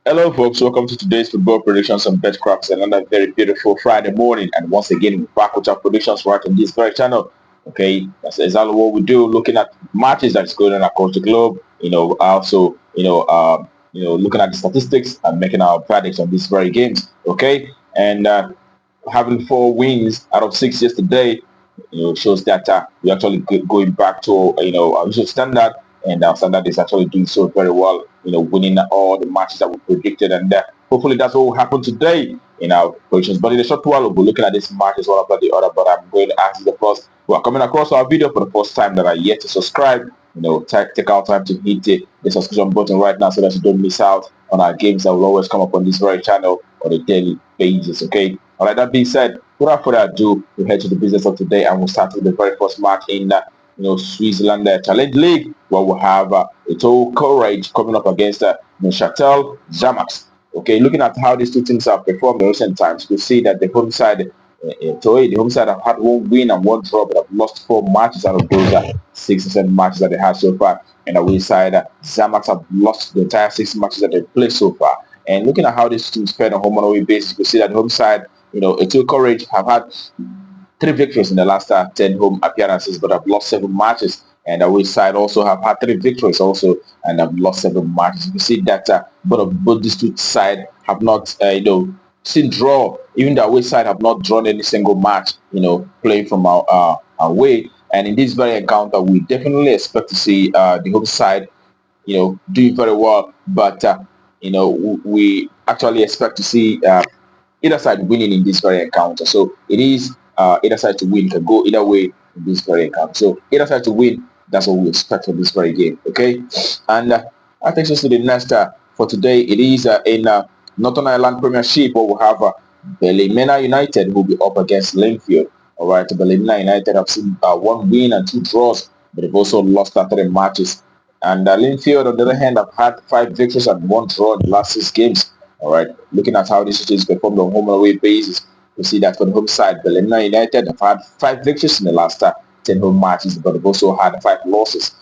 Hello, folks. Welcome to today's football predictions and betcrafts. Another very beautiful Friday morning, and once again, we're back with our predictions right on this very channel. Okay, that's exactly what we do. Looking at matches that's going on across the globe. Also, looking at the statistics and making our verdicts on these very games. Okay, and having 4 wins out of 6 yesterday, shows that we're actually going back to our usual standard, and our standard is actually doing so very well. Winning all the matches that we predicted, and hopefully that's what will happen today in our predictions. But in a short while, we'll be looking at this matches one after the other. But I'm going to ask you the first who are coming across our video for the first time that are yet to subscribe. Take our time to hit the subscription button right now so that you don't miss out on our games that will always come up on this very channel on a daily basis. Okay. All right. That being said, without further ado, we head to the business of today, and we'll start with the very first match in Switzerland Challenge League, where we have Etoile Carouge coming up against Neuchâtel Xamax. Okay, looking at how these two teams have performed in recent times, we see that the home side, the home side have had 1 win and 1 draw, but have lost 4 matches out of those 6 or 7 matches that they had so far. And the away side, Xamax have lost the entire 6 matches that they've played so far. And looking at how these teams played on home and away basis, we see that the home side, Etoile Carouge have had 3 victories in the last 10 home appearances, but have lost 7 matches. And the away side also have had 3 victories also, and have lost 7 matches. You can see that both these two sides have not, seen draw. Even the away side have not drawn any single match, playing from our away. And in this very encounter, we definitely expect to see the home side, doing very well. But we actually expect to see either side winning in this very encounter. So it is either side to win. It can go either way in this very encounter. So either side to win, that's what we expect from this very game. Okay, and that takes us to the next for today. It is in Northern Ireland Premiership, where we have Ballymena United who will be up against Linfield. All right, Ballymena United have seen 1 win and 2 draws, but they've also lost 3 matches. And Linfield, on the other hand, have had 5 victories and 1 draw in the last 6 games. All right, looking at how this teams performed on home and away basis, we see that for the home side, Ballymena United have had 5 victories in the last 10 home matches, but they've also had 5 losses.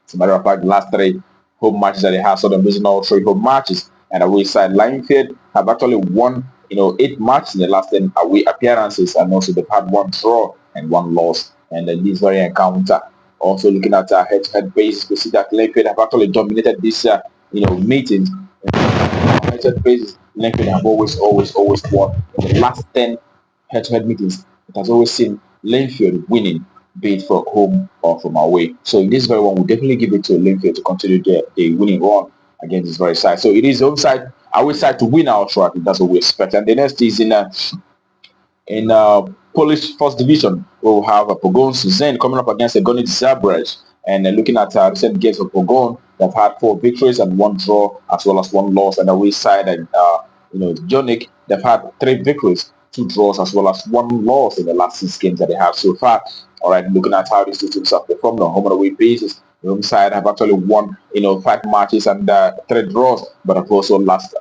As a matter of fact, the last 3 home matches that they have, so they're losing all 3 home matches. And away side, Linfield have actually won, 8 matches in the last 10 away appearances, and also they've had 1 draw and 1 loss. And then this very encounter, also looking at head-to-head basis, we see that Linfield have actually dominated this, meetings. Head-to-head basis, Linfield have always won. In the last 10 head-to-head meetings, it has always seen Linfield winning, be it from home or from away. So in this very one, we'll definitely give it to Linfield to continue the winning run against this very side. So it is home side, away side to win our track. That's what we expect. And the next is in Polish First Division, we'll have Pogon coming up against Gornik Zabrze. And looking at recent games of Pogon, they've had 4 victories and 1 draw, as well as 1 loss. And away side, and Gornik, they've had 3 victories, 2 draws, as well as 1 loss in the last 6 games that they have so far. All right, looking at how these two teams have performed on home and away basis, the home side have actually won, 5 matches and 3 draws, but have also lost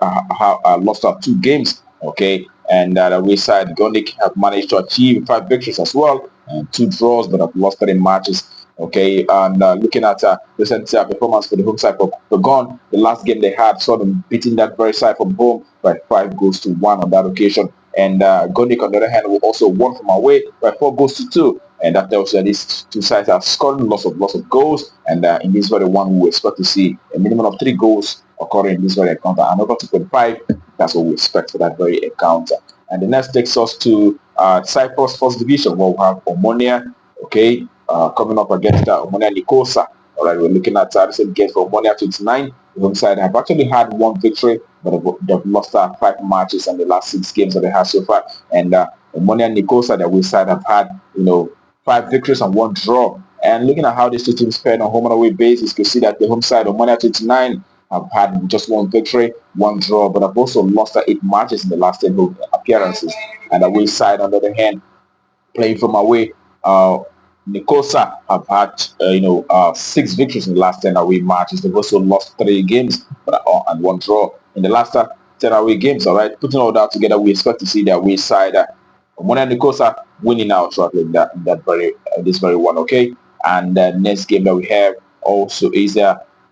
2 games. Okay, and the away side, Gornik have managed to achieve 5 victories as well and 2 draws, but have lost 3 matches. Okay, and looking at recent performance for the home side for Pogon, the last game they had saw them beating that very side from home by 5-1 on that occasion. And Gornik, on the other hand, will also won from away by 4-2. And that tells you that these two sides are scoring lots of goals. And in this very one, we expect to see a minimum of 3 goals occurring in this very encounter. And over 2.5, that's what we expect for that very encounter. And the next takes us to Cyprus First Division, where we have Omonia, okay, coming up against Omonia Nicosia. All right, we're looking at recent games for Omonia 29. The home side have actually had 1 victory, but they've lost 5 matches in the last 6 games that they have so far. And Omonia Nicosia, the away side, have had 5 victories and 1 draw. And looking at how these two teams played on home and away basis, you can see that the home side, Omonia 29, have had just 1 victory, 1 draw, but have also lost 8 matches in the last 10 home appearances. And the away side, on the other hand, playing from away, Nicosia have had 6 victories in the last 10 away matches. They've also lost 3 games and 1 draw in the last 10 away games. All right, putting all that together, we expect to see the away side, Omonia Nicosia, winning out in this very one. Okay, and the next game that we have also is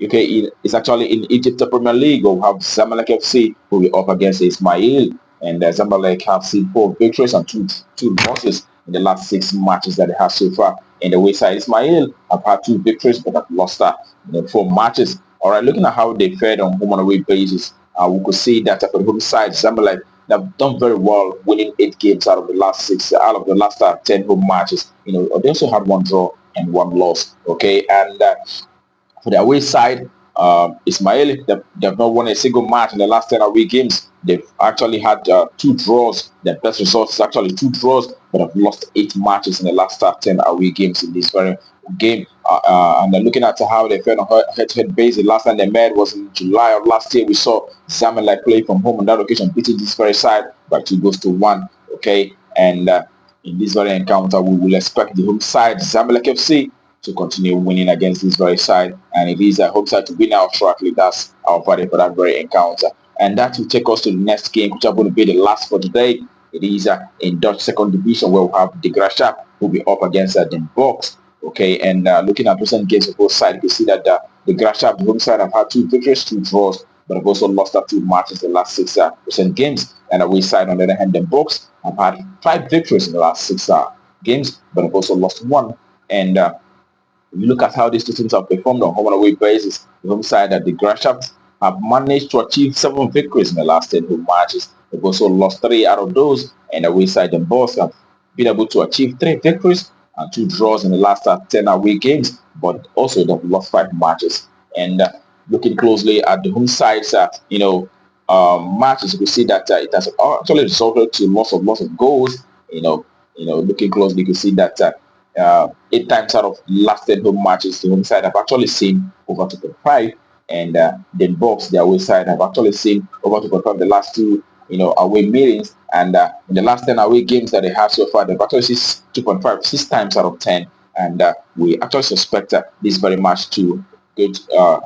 Okay, it's actually in Egypt Premier League. We'll have Zamalek FC who will be up against Ismaily, and Zamalek have seen 4 victories and two losses in the last 6 matches that they have so far. And the way side Ismail have had 2 victories but have lost 4 matches. All right, looking at how they fared on home and away basis, we could see that for the home side, Zamalek they've done very well, winning 8 games out of the last 6, out of the last 10 home matches. They also had 1 draw and 1 loss. Okay, and for the away side, Ismaily, they've not won a single match in the last 10 away games. They've actually had 2 draws. Their best result is actually 2 draws, but have lost 8 matches in the last 10 away games in this very game. And looking at how they fared on head-to-head basis, the last time they met was in July of last year. We saw Zamalek play from home on that occasion, beating this very side by 2-1. Okay, and in this very encounter, we will expect the home side, Zamalek FC, to continue winning against this very side, and it is a home side to win outrightly. That's our verdict for that very encounter, and that will take us to the next game, which are going to be the last for today. It is in Dutch second division, where we have the Graafschap who will be up against Den Bosch. Okay, and looking at recent games of both sides, you can see that the Graafschap, the home side, have had 2 victories, 2 draws, but have also lost 2 matches in the last 6 recent games. And away side, on the other hand, Den Bosch have had 5 victories in the last 6 games, but have also lost 1. And if you look at how these 2 teams have performed on home and away basis, the home side that the Graafschap have managed to achieve 7 victories in the last 10 home matches. They've also lost 3 out of those, and away side Den Bosch have been able to achieve 3 victories and 2 draws in the last 10 away games, but also they've lost 5 matches. And looking closely at the home side's matches, you can see that it has actually resulted to lots of goals. Looking closely, you can see that 8 times out of last 10 home matches, the home side have actually seen over 2.5, and Den Bosch, the away side, have actually seen over 2.5 the last 2 away meetings, and in the last 10 away games that they have so far, they've actually seen 2.5 6 times out of 10, and we actually suspect this very much to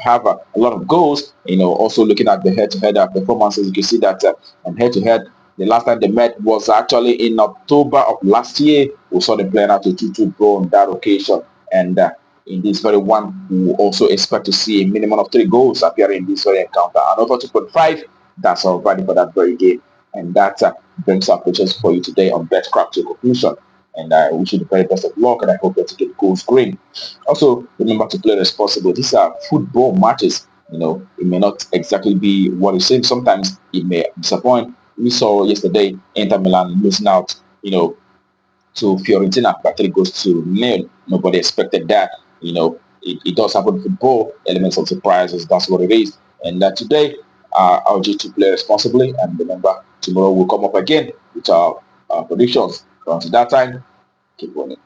have a lot of goals. Also looking at the head-to-head performances, you can see that on head-to-head, the last time they met was actually in October of last year. We saw them playing out a 2-2 draw on that occasion. And in this very one, we also expect to see a minimum of 3 goals appearing in this very encounter. And over 2.5, that's our value for that very game. And that brings our pictures for you today on BetCraft to conclusion. And I wish you the very best of luck, and I hope that you get goals green. Also, remember to play responsible. These are football matches. It may not exactly be what it seems. Sometimes it may disappoint. We saw yesterday Inter Milan losing out, to Fiorentina by 3-0. Nobody expected that. It does happen in football. Elements of surprises. That's what it is. And today, I urge you to play responsibly. And remember, tomorrow we'll come up again with our predictions. Until that time, keep winning.